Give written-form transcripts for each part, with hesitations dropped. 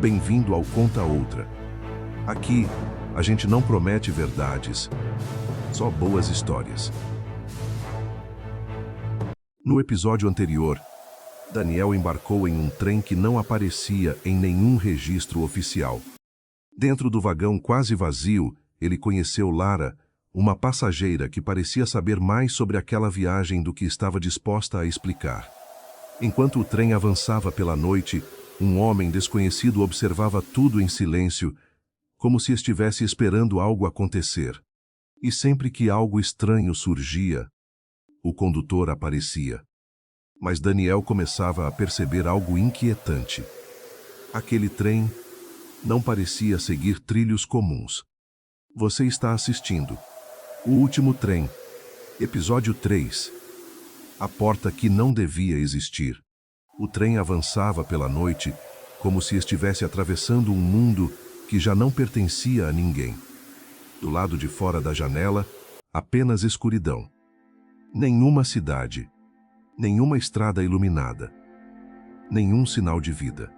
Bem-vindo ao Conta Outra. Aqui, a gente não promete verdades, só boas histórias. No episódio anterior, Daniel embarcou em um trem que não aparecia em nenhum registro oficial. Dentro do vagão quase vazio, ele conheceu Lara, uma passageira que parecia saber mais sobre aquela viagem do que estava disposta a explicar. Enquanto o trem avançava pela noite, um homem desconhecido observava tudo em silêncio, como se estivesse esperando algo acontecer. E sempre que algo estranho surgia, o condutor aparecia. Mas Daniel começava a perceber algo inquietante. Aquele trem não parecia seguir trilhos comuns. Você está assistindo O Último Trem, episódio 3. A porta que não devia existir. O trem avançava pela noite, como se estivesse atravessando um mundo que já não pertencia a ninguém. Do lado de fora da janela, apenas escuridão. Nenhuma cidade, nenhuma estrada iluminada, nenhum sinal de vida.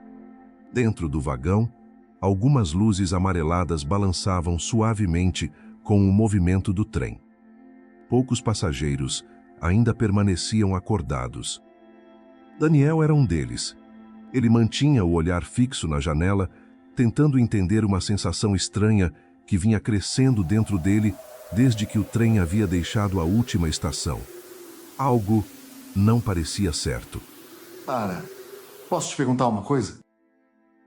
Dentro do vagão, algumas luzes amareladas balançavam suavemente com o movimento do trem. Poucos passageiros ainda permaneciam acordados. Daniel era um deles. Ele mantinha o olhar fixo na janela, tentando entender uma sensação estranha que vinha crescendo dentro dele desde que o trem havia deixado a última estação. Algo não parecia certo. Lara, posso te perguntar uma coisa?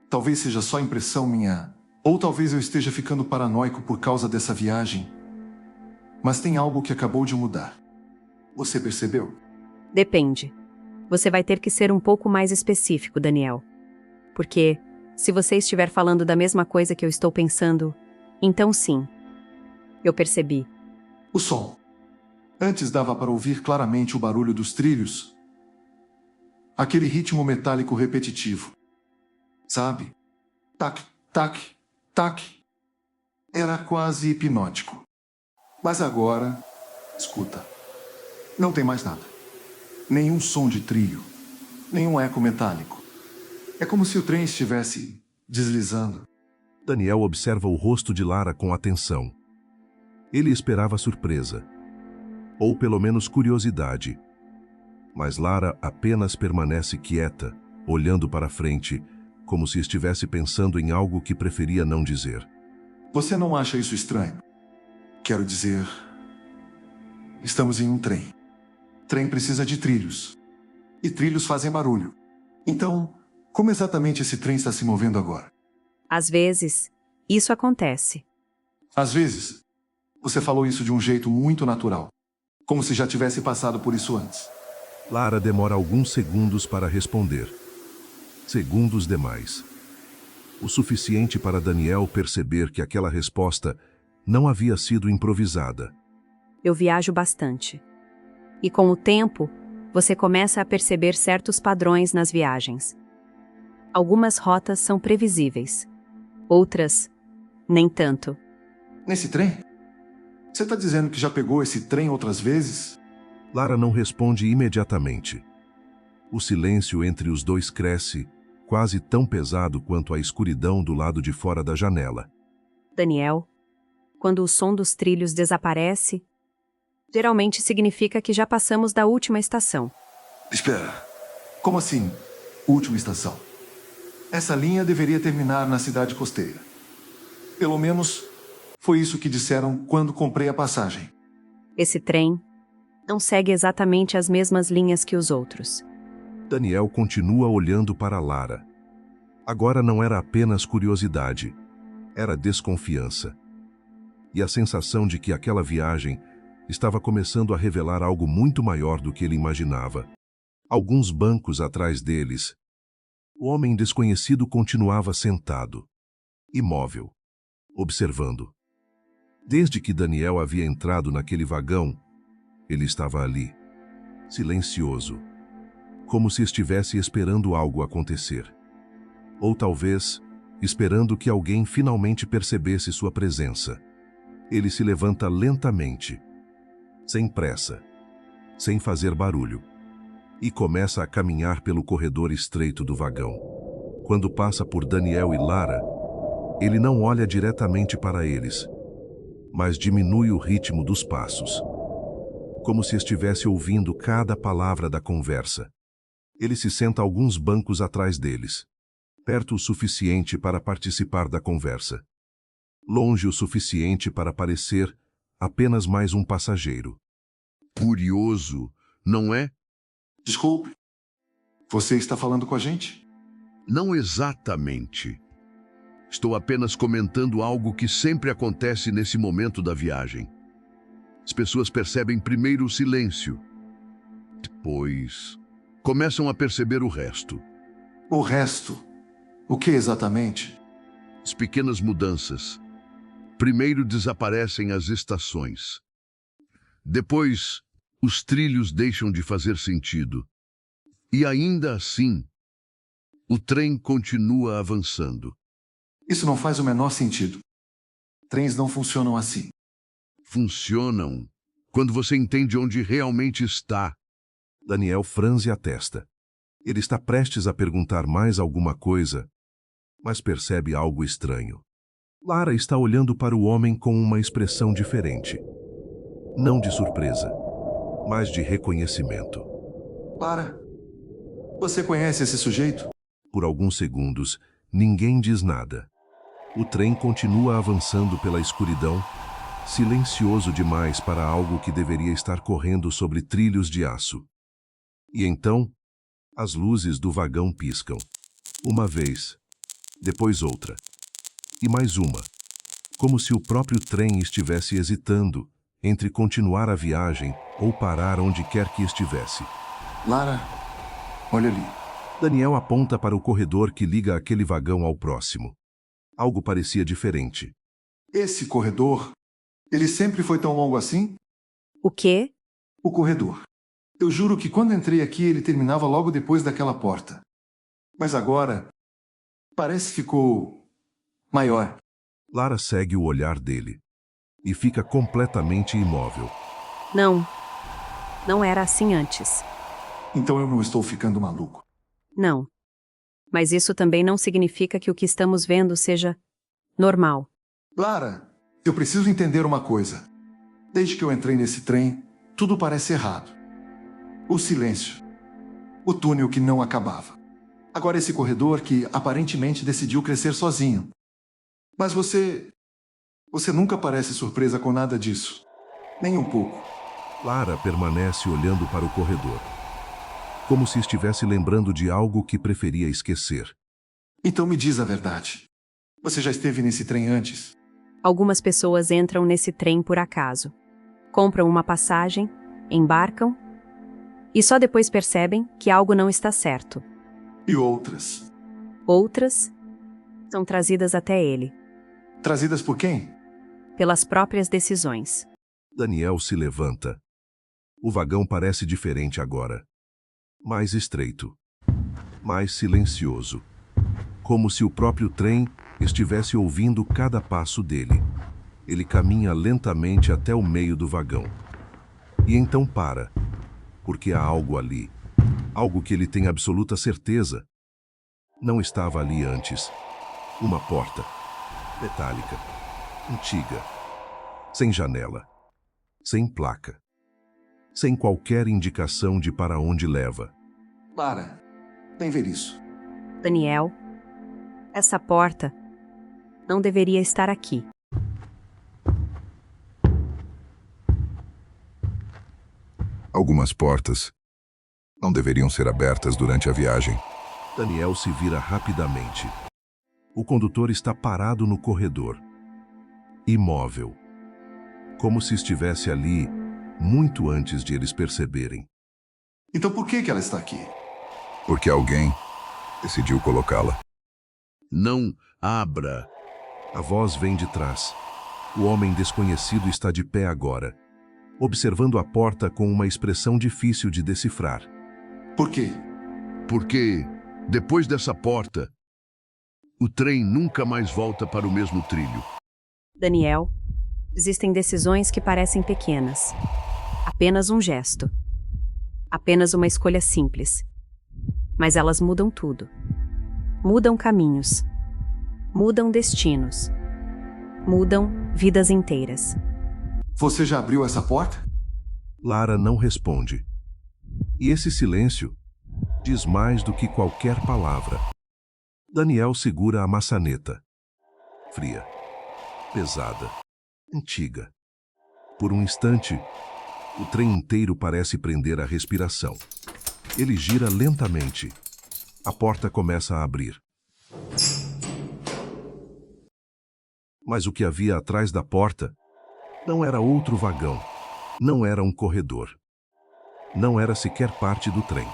Talvez seja só impressão minha, ou talvez eu esteja ficando paranoico por causa dessa viagem. Mas tem algo que acabou de mudar. Você percebeu? Depende. Você vai ter que ser um pouco mais específico, Daniel. Porque, se você estiver falando da mesma coisa que eu estou pensando, então sim. Eu percebi. O som. Antes dava para ouvir claramente o barulho dos trilhos. Aquele ritmo metálico repetitivo. Sabe? Tac, tac, tac. Era quase hipnótico. Mas agora, escuta. Não tem mais nada. Nenhum som de trilho. Nenhum eco metálico. É como se o trem estivesse deslizando. Daniel observa o rosto de Lara com atenção. Ele esperava surpresa. Ou pelo menos curiosidade. Mas Lara apenas permanece quieta, olhando para frente, como se estivesse pensando em algo que preferia não dizer. Você não acha isso estranho? Quero dizer... Estamos em um trem. Trem precisa de trilhos. E trilhos fazem barulho. Então, como exatamente esse trem está se movendo agora? Às vezes, isso acontece. Às vezes, você falou isso de um jeito muito natural. Como se já tivesse passado por isso antes. Lara demora alguns segundos para responder. Segundos demais. O suficiente para Daniel perceber que aquela resposta não havia sido improvisada. Eu viajo bastante. E com o tempo, você começa a perceber certos padrões nas viagens. Algumas rotas são previsíveis. Outras, nem tanto. Nesse trem? Você está dizendo que já pegou esse trem outras vezes? Lara não responde imediatamente. O silêncio entre os dois cresce, quase tão pesado quanto a escuridão do lado de fora da janela. Daniel, quando o som dos trilhos desaparece, geralmente significa que já passamos da última estação. Espera. Como assim, última estação? Essa linha deveria terminar na cidade costeira. Pelo menos, foi isso que disseram quando comprei a passagem. Esse trem não segue exatamente as mesmas linhas que os outros. Daniel continua olhando para Lara. Agora não era apenas curiosidade, era desconfiança. E a sensação de que aquela viagem estava começando a revelar algo muito maior do que ele imaginava. Alguns bancos atrás deles, o homem desconhecido continuava sentado, imóvel, observando. Desde que Daniel havia entrado naquele vagão, ele estava ali, silencioso, como se estivesse esperando algo acontecer. Ou talvez, esperando que alguém finalmente percebesse sua presença. Ele se levanta lentamente, sem pressa, sem fazer barulho, e começa a caminhar pelo corredor estreito do vagão. Quando passa por Daniel e Lara, ele não olha diretamente para eles, mas diminui o ritmo dos passos, como se estivesse ouvindo cada palavra da conversa. Ele se senta alguns bancos atrás deles, perto o suficiente para participar da conversa, longe o suficiente para parecer apenas mais um passageiro. Curioso, não é? Desculpe. Você está falando com a gente? Não exatamente. Estou apenas comentando algo que sempre acontece nesse momento da viagem. As pessoas percebem primeiro o silêncio. Depois, começam a perceber o resto. O resto? O que exatamente? As pequenas mudanças. Primeiro desaparecem as estações. Depois, os trilhos deixam de fazer sentido. E ainda assim, o trem continua avançando. Isso não faz o menor sentido. Trens não funcionam assim. Funcionam quando você entende onde realmente está. Daniel franze a testa. Ele está prestes a perguntar mais alguma coisa, mas percebe algo estranho. Lara está olhando para o homem com uma expressão diferente. Não de surpresa, mas de reconhecimento. Lara, você conhece esse sujeito? Por alguns segundos, ninguém diz nada. O trem continua avançando pela escuridão, silencioso demais para algo que deveria estar correndo sobre trilhos de aço. E então, as luzes do vagão piscam. Uma vez, depois outra. E mais uma. Como se o próprio trem estivesse hesitando entre continuar a viagem ou parar onde quer que estivesse. Lara, olha ali. Daniel aponta para o corredor que liga aquele vagão ao próximo. Algo parecia diferente. Esse corredor, ele sempre foi tão longo assim? O quê? O corredor. Eu juro que quando entrei aqui ele terminava logo depois daquela porta. Mas agora, parece que ficou maior. Lara segue o olhar dele e fica completamente imóvel. Não era assim antes. Então eu não estou ficando maluco. Não. Mas isso também não significa que o que estamos vendo seja normal. Lara, eu preciso entender uma coisa. Desde que eu entrei nesse trem, tudo parece errado. O silêncio. O túnel que não acabava. Agora esse corredor que aparentemente decidiu crescer sozinho. Mas você nunca parece surpresa com nada disso. Nem um pouco. Lara permanece olhando para o corredor, como se estivesse lembrando de algo que preferia esquecer. Então me diz a verdade. Você já esteve nesse trem antes? Algumas pessoas entram nesse trem por acaso. Compram uma passagem, embarcam e só depois percebem que algo não está certo. E outras? Outras são trazidas até ele, Trazidas por quem? pelas próprias decisões. Daniel se levanta. O vagão parece diferente agora. Mais estreito. Mais silencioso. Como se o próprio trem estivesse ouvindo cada passo dele. Ele caminha lentamente até o meio do vagão. E então para, porque há algo ali. Algo que ele tem absoluta certeza. Não estava ali antes. Uma porta. Metálica. Antiga. Sem janela. Sem placa. Sem qualquer indicação de para onde leva. Lara, vem ver isso. Daniel, essa porta não deveria estar aqui. Algumas portas não deveriam ser abertas durante a viagem. Daniel se vira rapidamente. O condutor está parado no corredor. Imóvel. Como se estivesse ali muito antes de eles perceberem. Então por que ela está aqui? Porque alguém decidiu colocá-la. Não abra. A voz vem de trás. O homem desconhecido está de pé agora, observando a porta com uma expressão difícil de decifrar. Por quê? Porque, depois dessa porta, o trem nunca mais volta para o mesmo trilho. Daniel, existem decisões que parecem pequenas. Apenas um gesto. Apenas uma escolha simples. Mas elas mudam tudo. Mudam caminhos. Mudam destinos. Mudam vidas inteiras. Você já abriu essa porta? Lara não responde. E esse silêncio diz mais do que qualquer palavra. Daniel segura a maçaneta. Fria, pesada, antiga. Por um instante, o trem inteiro parece prender a respiração. Ele gira lentamente. A porta começa a abrir. Mas o que havia atrás da porta não era outro vagão, não era um corredor. Não era sequer parte do trem.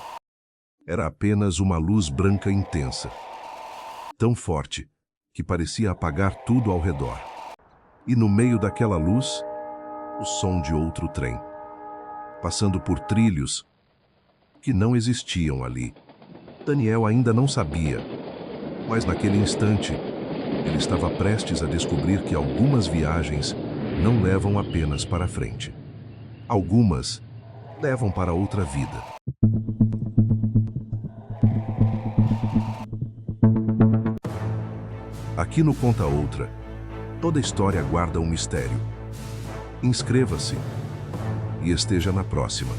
Era apenas uma luz branca intensa. Tão forte que parecia apagar tudo ao redor. E no meio daquela luz, o som de outro trem, passando por trilhos que não existiam ali. Daniel ainda não sabia, mas naquele instante, ele estava prestes a descobrir que algumas viagens não levam apenas para frente. Algumas levam para outra vida. Aqui no Conta Outra, toda história guarda um mistério. Inscreva-se e esteja na próxima.